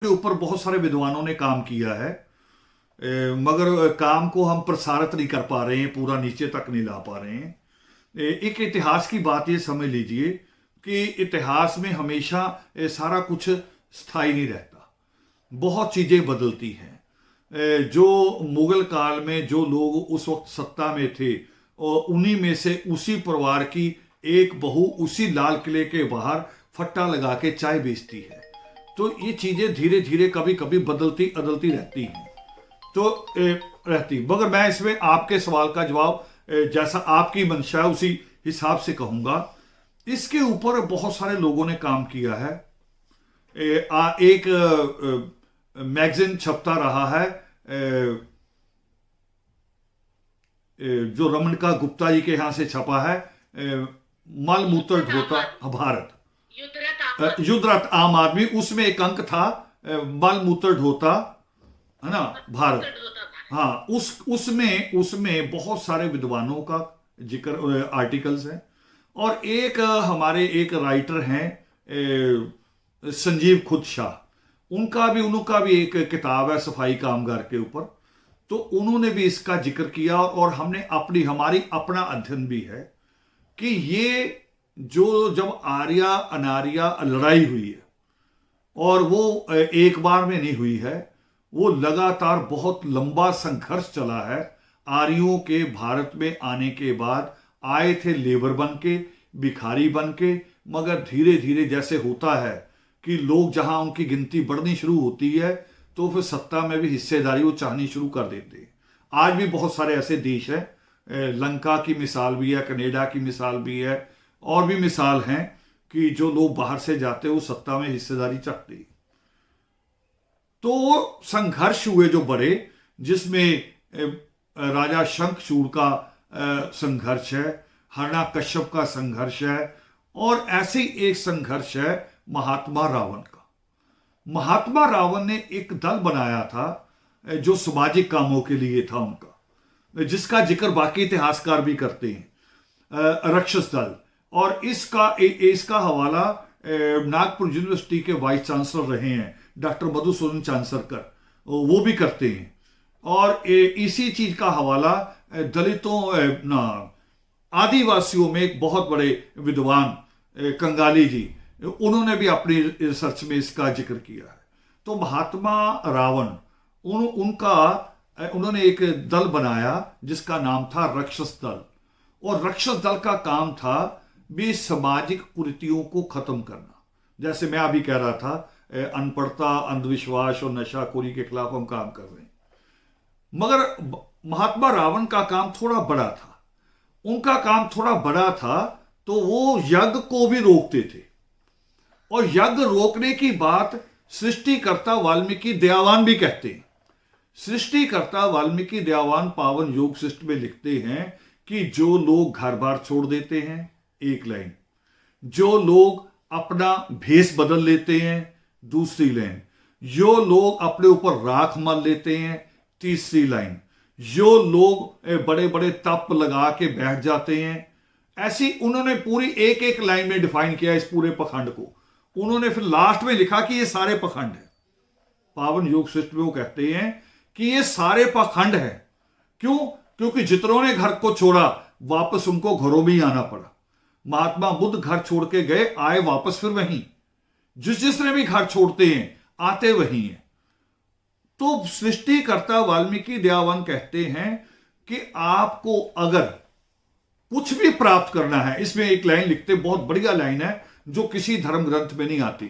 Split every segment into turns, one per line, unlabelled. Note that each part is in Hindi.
के ऊपर बहुत सारे विद्वानों ने काम किया है। मगर काम को हम प्रसारित नहीं कर पा रहे हैं, पूरा नीचे तक नहीं ला पा रहे हैं। एक इतिहास की बात ये समझ लीजिए कि इतिहास में हमेशा सारा कुछ स्थायी नहीं रहता, बहुत चीज़ें बदलती हैं। जो मुगल काल में जो लोग उस वक्त सत्ता में थे और उन्हीं में से उसी परिवार की एक बहू उसी लाल किले के बाहर फट्टा लगा के चाय बेचती है। तो ये चीज़ें धीरे धीरे कभी कभी बदलती अदलती रहती हैं। तो रहती, मगर मैं इसमें आपके सवाल का जवाब जैसा आपकी मंशा है उसी हिसाब से कहूँगा। इसके ऊपर बहुत सारे लोगों ने काम किया है। एक मैगजीन छपता रहा है जो रमणका गुप्ता जी के यहाँ से छपा है, मल मूत्र ढोता भारत, युद्धरत आम आदमी। उसमें एक अंक था मल मूत्र ढोता, है ना, भारत। हाँ, उसमें उसमें बहुत सारे विद्वानों का जिक्र आर्टिकल्स हैं। और एक हमारे एक राइटर हैं संजीव खुद शाह, उनका भी एक किताब है सफाई कामगार के ऊपर। तो उन्होंने भी इसका जिक्र किया और हमने हमारी अपना अध्ययन भी है कि ये जो जब आर्या अनार्या लड़ाई हुई है और वो एक बार में नहीं हुई है, वो लगातार बहुत लंबा संघर्ष चला है। आर्यों के भारत में आने के बाद आए थे लेबर बन के, भिखारी बन के, मगर धीरे धीरे जैसे होता है कि लोग जहां उनकी गिनती बढ़नी शुरू होती है तो फिर सत्ता में भी हिस्सेदारी वो चाहनी शुरू कर देते हैं। आज भी बहुत सारे ऐसे देश हैं, लंका की मिसाल भी है, कनाडा की मिसाल भी है, और भी मिसाल हैं कि जो लोग बाहर से जाते हैं वो सत्ता में हिस्सेदारी चाहते हैं। तो संघर्ष हुए जो बड़े, जिसमें राजा शंखचूड़ का संघर्ष है, हिरण्यकश्यप का संघर्ष है, और ऐसे ही एक संघर्ष है महात्मा रावण का। महात्मा रावण ने एक दल बनाया था जो सामाजिक कामों के लिए था उनका, जिसका जिक्र बाकी इतिहासकार भी करते हैं, राक्षस दल। और इसका हवाला नागपुर यूनिवर्सिटी के वाइस चांसलर रहे हैं डॉक्टर मधुसूदन चांसरकर, वो भी करते हैं। और इसी चीज का हवाला दलितों आदिवासियों में एक बहुत बड़े विद्वान कंगाली जी, उन्होंने भी अपनी रिसर्च में इसका जिक्र किया है। तो महात्मा रावण उन्होंने एक दल बनाया जिसका नाम था राक्षस दल। और राक्षस दल का काम था भी सामाजिक कुरीतियों को खत्म करना। जैसे मैं अभी कह रहा था, अनपढ़ता, अंधविश्वास और नशाखोरी के खिलाफ हम काम कर रहे हैं। मगर महात्मा रावण का काम थोड़ा बड़ा था। उनका काम थोड़ा बड़ा था तो वो यज्ञ को भी रोकते थे। और यज्ञ रोकने की बात सृष्टिकर्ता वाल्मीकि दयावान भी कहते हैं। सृष्टिकर्ता वाल्मीकि दयावान पावन योग शिष्ट में लिखते हैं कि जो लोग घर बार छोड़ देते हैं, एक लाइन, जो लोग अपना भेष बदल लेते हैं, दूसरी लाइन, जो लोग अपने ऊपर राख मल लेते हैं, तीसरी लाइन, जो लोग बड़े बड़े तप लगा के बैठ जाते हैं। ऐसी उन्होंने पूरी एक एक लाइन में डिफाइन किया इस पूरे पखंड को। उन्होंने फिर लास्ट में लिखा कि ये सारे पखंड है। पावन योग शिष्ट में वो कहते हैं कि ये सारे पखंड है। क्यों? क्योंकि जितनों ने घर को छोड़ा वापस उनको घरों में ही आना पड़ा। महात्मा बुद्ध घर छोड़ के गए, आए वापस फिर वहीं। जिसने भी घर छोड़ते हैं आते वहीं हैं। तो सृष्टिकर्ता वाल्मीकि दयावान कहते हैं कि आपको अगर कुछ भी प्राप्त करना है, इसमें एक लाइन लिखते, बहुत बढ़िया लाइन है जो किसी धर्म ग्रंथ में नहीं आती।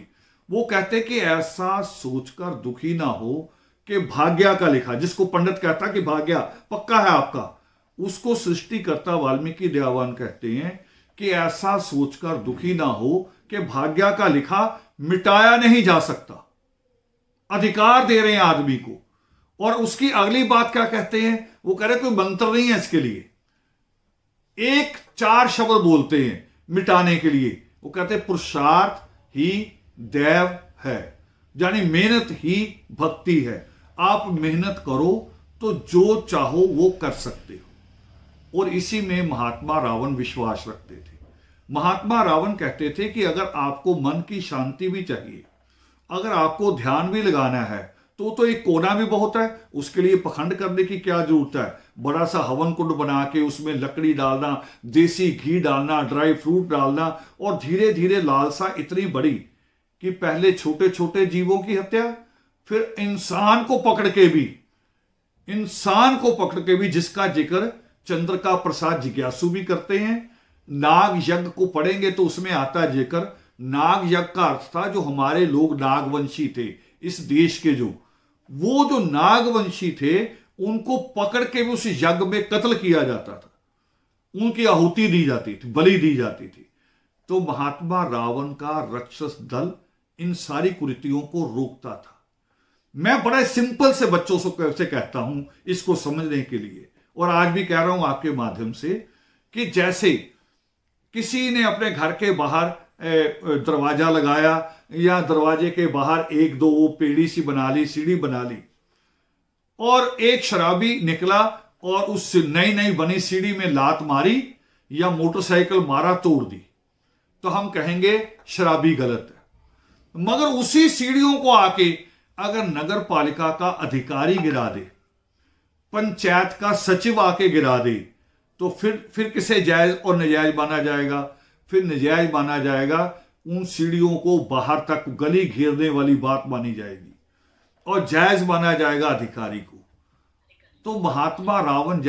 वो कहते कि ऐसा सोचकर दुखी ना हो कि भाग्य का लिखा, जिसको पंडित कहता कि भाग्य पक्का है आपका, उसको सृष्टिकर्ता वाल्मीकि दयावान कहते हैं कि ऐसा सोचकर दुखी ना हो कि भाग्य का लिखा मिटाया नहीं जा सकता। अधिकार दे रहे हैं आदमी को। और उसकी अगली बात क्या कहते हैं? वो कह रहे कोई मंत्र नहीं है इसके लिए, एक 4 शब्द बोलते हैं मिटाने के लिए। वो कहते हैं पुरुषार्थ ही दैव है, यानी मेहनत ही भक्ति है। आप मेहनत करो तो जो चाहो वो कर सकते हो। और इसी में महात्मा रावण विश्वास रखते थे। महात्मा रावण कहते थे कि अगर आपको मन की शांति भी चाहिए, अगर आपको ध्यान भी लगाना है तो एक कोना भी बहुत है, उसके लिए पखंड करने की क्या जरूरत है। बड़ा सा हवन कुंड बना के उसमें लकड़ी डालना, देसी घी डालना, ड्राई फ्रूट डालना, और धीरे धीरे लालसा इतनी बड़ी कि पहले छोटे छोटे जीवों की हत्या, फिर इंसान को पकड़ के भी जिसका जिक्र चंद्रिका प्रसाद जिज्ञासु भी करते हैं। नाग यज्ञ को पढ़ेंगे तो उसमें आता है जिक्र। नाग यज्ञ का अर्थ था जो हमारे लोग नागवंशी थे इस देश के, वो जो नागवंशी थे उनको पकड़ के भी उस यज्ञ में कत्ल किया जाता था, उनकी आहुति दी जाती थी, बलि दी जाती थी। तो महात्मा रावण का राक्षस दल इन सारी कुरीतियों को रोकता था। मैं बड़े सिंपल से बच्चों से कहता हूं इसको समझने के लिए, और आज भी कह रहा हूं आपके माध्यम से, कि जैसे किसी ने अपने घर के बाहर दरवाजा लगाया, या दरवाजे के बाहर एक दो वो पेड़ी सी बना ली, सीढ़ी बना ली, और एक शराबी निकला और उस नई नई बनी सीढ़ी में लात मारी या मोटरसाइकिल मारा, तोड़ दी, तो हम कहेंगे शराबी गलत है। मगर उसी सीढ़ियों को आके अगर नगर पालिका का अधिकारी गिरा दे, पंचायत का सचिव आके गिरा दे, तो फिर किसे जायज और नजायज माना जाएगा? फिर नजायज माना जाएगा, उन सीढ़ियों को बाहर तक गली घेरने वाली बात मानी जाएगी, और जायज माना जाएगा अधिकारी को। तो महात्मा रावण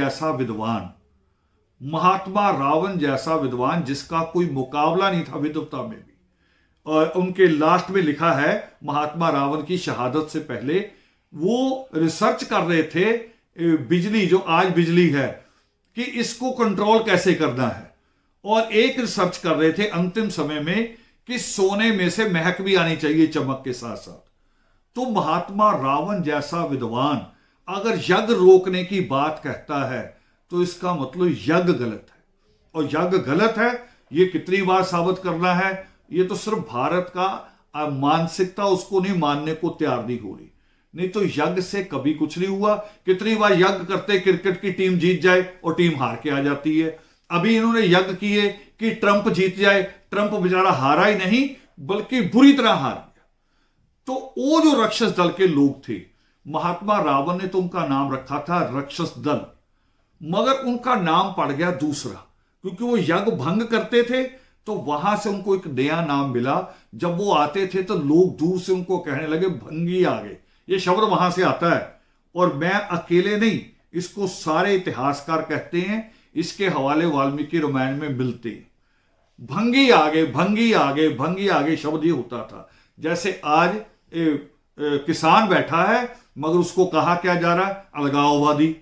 जैसा विद्वान जिसका कोई मुकाबला नहीं था विद्वता में भी, और उनके लास्ट में लिखा है महात्मा रावण की शहादत से पहले वो रिसर्च कर रहे थे बिजली, जो आज बिजली है, कि इसको कंट्रोल कैसे करना है, और एक रिसर्च कर रहे थे अंतिम समय में कि सोने में से महक भी आनी चाहिए चमक के साथ साथ। तो महात्मा रावण जैसा विद्वान अगर यज्ञ रोकने की बात कहता है तो इसका मतलब यज्ञ गलत है, और यज्ञ गलत है ये कितनी बार साबित करना है? ये तो सिर्फ भारत का मानसिकता उसको नहीं मानने को तैयार नहीं हो रही, नहीं तो यज्ञ से कभी कुछ नहीं हुआ। कितनी बार यज्ञ करते क्रिकेट की टीम जीत जाए और टीम हार के आ जाती है। अभी इन्होंने यज्ञ किए कि ट्रंप जीत जाए, ट्रंप बेचारा हारा ही नहीं बल्कि बुरी तरह हार गया। तो वो जो राक्षस दल के लोग थे, महात्मा रावण ने तो उनका नाम रखा था राक्षस दल, मगर उनका नाम पड़ गया दूसरा, क्योंकि वो यज्ञ भंग करते थे तो वहां से उनको एक नया नाम मिला। जब वो आते थे तो लोग दूर से उनको कहने लगे भंगी आ गए, ये शब्द वहां से आता है। और मैं अकेले नहीं, इसको सारे इतिहासकार कहते हैं, इसके हवाले वाल्मीकि रामायण में मिलते हैं। भंगी आ गए, भंगी आ गए, भंगी आ गए शब्द ये होता था। जैसे आज किसान बैठा है मगर उसको कहा क्या जा रहा है? अलगाववादी,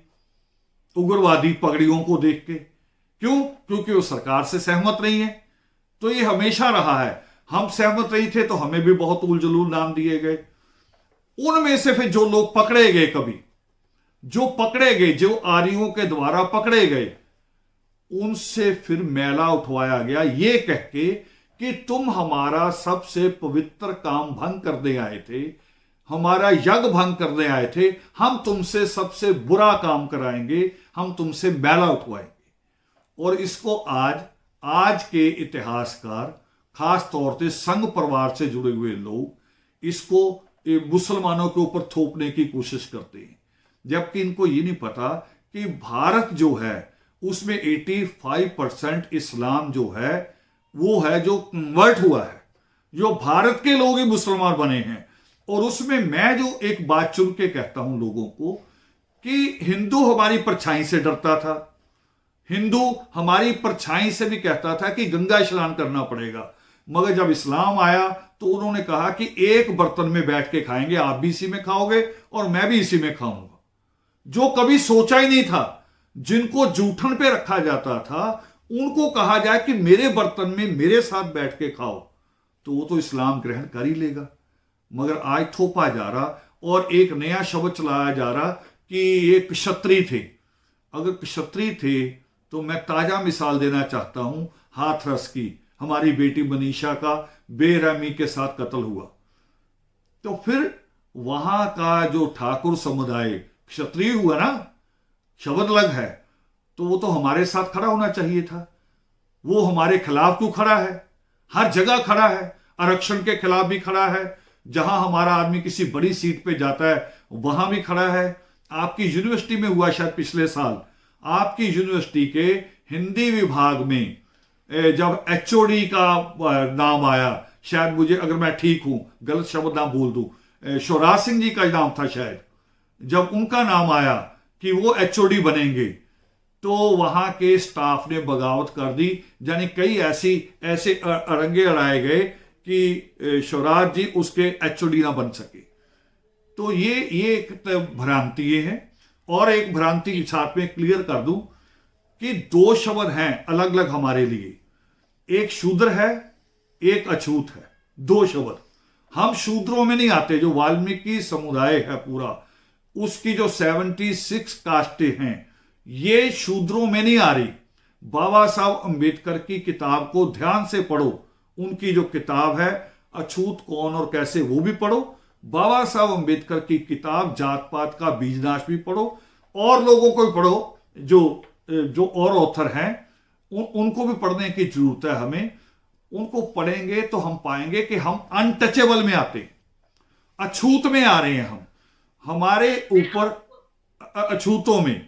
उग्रवादी, पगड़ियों को देख के। क्यों? क्योंकि वो सरकार से सहमत नहीं है। तो ये हमेशा रहा है, हम सहमत नहीं थे तो हमें भी बहुत उलझुल नाम दिए गए। उनमें से फिर जो लोग पकड़े गए, जो आर्यों के द्वारा पकड़े गए, उनसे फिर मैला उठवाया गया ये कह के कि तुम हमारा सबसे पवित्र काम भंग करने आए थे, हमारा यज्ञ भंग करने आए थे, हम तुमसे सबसे बुरा काम कराएंगे, हम तुमसे मैला उठवाएंगे। और इसको आज के इतिहासकार, खास तौर से संघ परिवार से जुड़े हुए लोग, इसको मुसलमानों के ऊपर थोपने की कोशिश करते हैं, जबकि इनको ये नहीं पता कि भारत जो है उसमें 85% इस्लाम जो है वो है जो कन्वर्ट हुआ है, जो भारत के लोग ही मुसलमान बने हैं। और उसमें मैं जो एक बात चुन के कहता हूं लोगों को कि हिंदू हमारी परछाई से डरता था, हिंदू हमारी परछाई से भी कहता था कि गंगा स्नान करना पड़ेगा, मगर जब इस्लाम आया तो उन्होंने कहा कि एक बर्तन में बैठ के खाएंगे, आप भी इसी में खाओगे और मैं भी इसी में खाऊंगा। जो कभी सोचा ही नहीं था, जिनको जूठन पे रखा जाता था, उनको कहा जाए कि मेरे बर्तन में मेरे साथ बैठ के खाओ, तो वो तो इस्लाम ग्रहण कर ही लेगा। मगर आज थोपा जा रहा और एक नया शब्द चलाया जा रहा कि ये क्षत्रिय थे। अगर क्षत्रिय थे तो मैं ताजा मिसाल देना चाहता हूं हाथरस की, हमारी बेटी मनीषा का बेरहमी के साथ कत्ल हुआ, तो फिर वहां का जो ठाकुर समुदाय क्षत्रिय हुआ ना, शब्द लग है, तो वो तो हमारे साथ खड़ा होना चाहिए था। वो हमारे खिलाफ क्यों खड़ा है? हर जगह खड़ा है, आरक्षण के खिलाफ भी खड़ा है, जहां हमारा आदमी किसी बड़ी सीट पे जाता है वहां भी खड़ा है। आपकी यूनिवर्सिटी में हुआ शायद पिछले साल, आपकी यूनिवर्सिटी के हिंदी विभाग में जब एचओडी का नाम आया, शायद मुझे, अगर मैं ठीक हूं गलत शब्द ना बोल दूं, शिवराज सिंह जी का नाम था शायद, जब उनका नाम आया कि वो एचओडी बनेंगे तो वहां के स्टाफ ने बगावत कर दी। यानी कई ऐसे अरंगे अड़ाए गए कि शिवराज जी उसके एचओडी ना बन सके। तो ये एक भ्रांति है। और एक भ्रांति के साथ में क्लियर कर दूं कि दो शब्द हैं अलग अलग हमारे लिए, एक शूद्र है, एक अछूत है, दो शब्द। हम शूद्रों में नहीं आते। जो वाल्मीकि समुदाय है पूरा, उसकी जो 76 कास्टें हैं, ये शूद्रों में नहीं आ रही। बाबा साहब अंबेडकर की किताब को ध्यान से पढ़ो, उनकी जो किताब है अछूत कौन और कैसे, वो भी पढ़ो। बाबा साहब अंबेडकर की किताब जात पात का बीजनाश भी पढ़ो, और लोगों को भी पढ़ो जो और ऑथर हैं, उनको भी पढ़ने की जरूरत है हमें। उनको पढ़ेंगे तो हम पाएंगे कि हम अनटचेबल में आते हैं, अछूत में आ रहे हैं हम, हमारे ऊपर अछूतों में।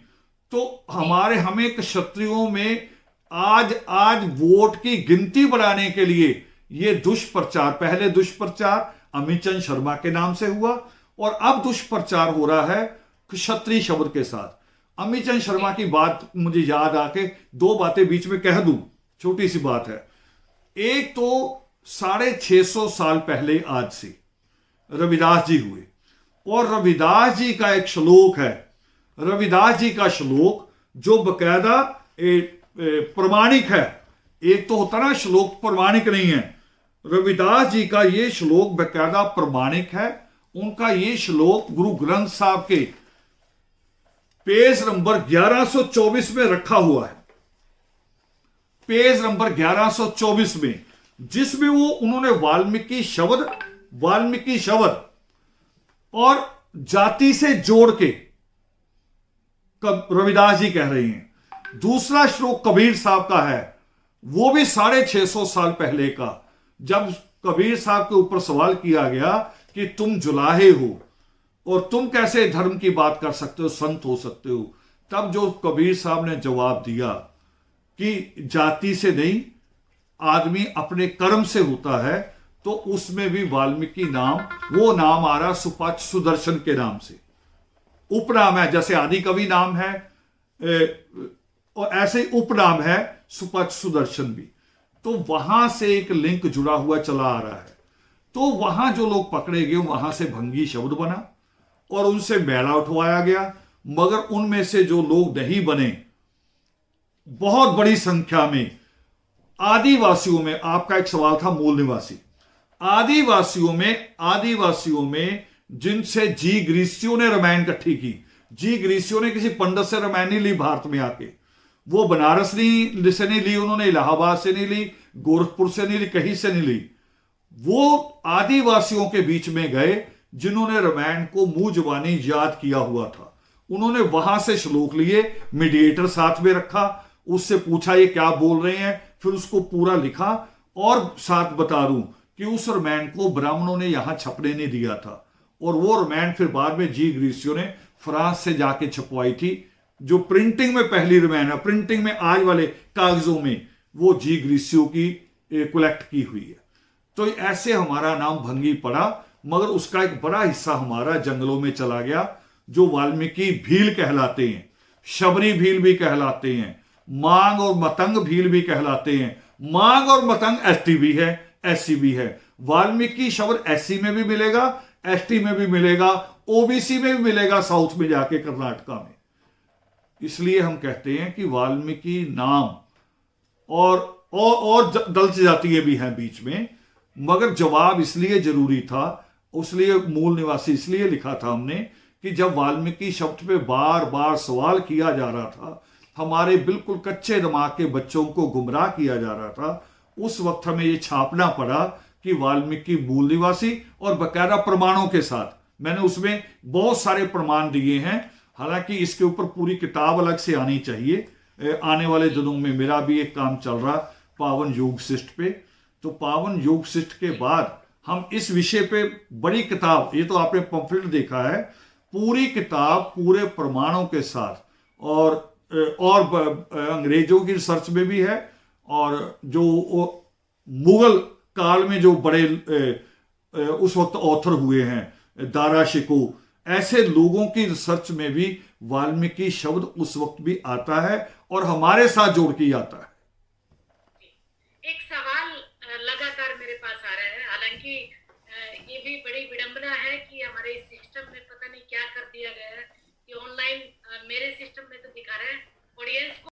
तो हमें क्षत्रियों में आज वोट की गिनती बढ़ाने के लिए ये दुष्प्रचार, पहले दुष्प्रचार अमित चंद शर्मा के नाम से हुआ और अब दुष्प्रचार हो रहा है क्षत्रिय शब्द के साथ। अमित चंद शर्मा की बात मुझे याद आके दो बातें बीच में कह दूं, छोटी सी बात है। एक तो 650 साल पहले आज से रविदास जी हुए, और रविदास जी का एक श्लोक है, रविदास जी का श्लोक जो बकायदा प्रमाणिक है। एक तो होता ना श्लोक प्रमाणिक नहीं है, रविदास जी का ये श्लोक बकायदा प्रमाणिक है। उनका ये श्लोक गुरु ग्रंथ साहब के पेज नंबर 1124 में रखा हुआ है, पेज नंबर 1124 में, जिसमें वो उन्होंने वाल्मीकि शब्द और जाति से जोड़ के रविदास जी कह रहे हैं। दूसरा श्लोक कबीर साहब का है, वो भी 650 साल पहले का, जब कबीर साहब के ऊपर सवाल किया गया कि तुम जुलाहे हो और तुम कैसे धर्म की बात कर सकते हो, संत हो सकते हो, तब जो कबीर साहब ने जवाब दिया कि जाति से नहीं, आदमी अपने कर्म से होता है। तो उसमें भी वाल्मीकि नाम, वो नाम आ रहा सुपाच्य सुदर्शन के नाम से, उपनाम है, जैसे आदि कवि नाम है और ऐसे उपनाम है सुपाच्य सुदर्शन भी। तो वहां से एक लिंक जुड़ा हुआ चला आ रहा है। तो वहां जो लोग पकड़े गए वहां से भंगी शब्द बना और उनसे मैला उठवाया गया, मगर उनमें से जो लोग नहीं बने, बहुत बड़ी संख्या में आदिवासियों में, आपका एक सवाल था मूल निवासी, आदिवासियों में जिनसे जी ग्रीसियों ने रामायण इकट्ठी की, जी ग्रीसियों ने किसी पंडित से रामायण नहीं ली भारत में आके, वो बनारस से नहीं ली, उन्होंने इलाहाबाद से नहीं ली, गोरखपुर से नहीं ली, कहीं से नहीं ली। वो आदिवासियों के बीच में गए जिन्होंने रामायण को मुंह जुबानी याद किया हुआ था, उन्होंने वहां से श्लोक लिए, मीडिएटर साथ में रखा, उससे पूछा ये क्या बोल रहे हैं, फिर उसको पूरा लिखा। और साथ बता दूं कि उस रामायण को ब्राह्मणों ने यहां छपने नहीं दिया था, और वो रामायण फिर बाद में जी ग्रीसियों ने फ्रांस से जाके छपवाई थी। जो प्रिंटिंग में पहली रामायण है, प्रिंटिंग में आज वाले कागजों में, वो जी ग्रीसियों की कलेक्ट की हुई है। तो ऐसे हमारा नाम भंगी पड़ा, मगर उसका एक बड़ा हिस्सा हमारा जंगलों में चला गया, जो वाल्मीकि भील कहलाते हैं, शबरी भील भी कहलाते हैं, मांग और मतंग भील भी कहलाते हैं। मांग और मतंग एसटी भी है, एससी भी है। वाल्मीकि शब्द एससी में भी मिलेगा, एसटी में भी मिलेगा, ओबीसी में भी मिलेगा, साउथ में जाके कर्नाटका में। इसलिए हम कहते हैं कि वाल्मीकि नाम और दलित जातियां भी हैं बीच में, मगर जवाब इसलिए जरूरी था, उसलिए मूल निवासी इसलिए लिखा था हमने कि जब वाल्मीकि शब्द पे बार बार सवाल किया जा रहा था, हमारे बिल्कुल कच्चे दिमाग के बच्चों को गुमराह किया जा रहा था, उस वक्त हमें ये छापना पड़ा कि वाल्मीकि मूल निवासी, और बकायदा प्रमाणों के साथ। मैंने उसमें बहुत सारे प्रमाण दिए हैं, हालांकि इसके ऊपर पूरी किताब अलग से आनी चाहिए। आने वाले दिनों में मेरा भी एक काम चल रहा पावन योग शिष्ट पे, तो पावन योग शिष्ट के बाद हम इस विषय पे बड़ी किताब, ये तो आपने पंफलेट देखा है, पूरी किताब पूरे प्रमाणों के साथ, और अंग्रेजों की रिसर्च में भी है, और जो मुगल काल में जो बड़े उस वक्त ऑथर हुए हैं, दारा शिको, ऐसे लोगों की रिसर्च में भी वाल्मीकि शब्द उस वक्त भी आता है और हमारे साथ जोड़ के आता है।
एक सवाल लगातार मेरे पास आ रहा है, हालांकि ये भी बड़ी विडंबना है कि हमारे सिस्टम में पता नहीं क्या कर दिया गया है कि ऑनलाइन, मेरे सिस्टम में तो दिखा रहा है ऑडियंस को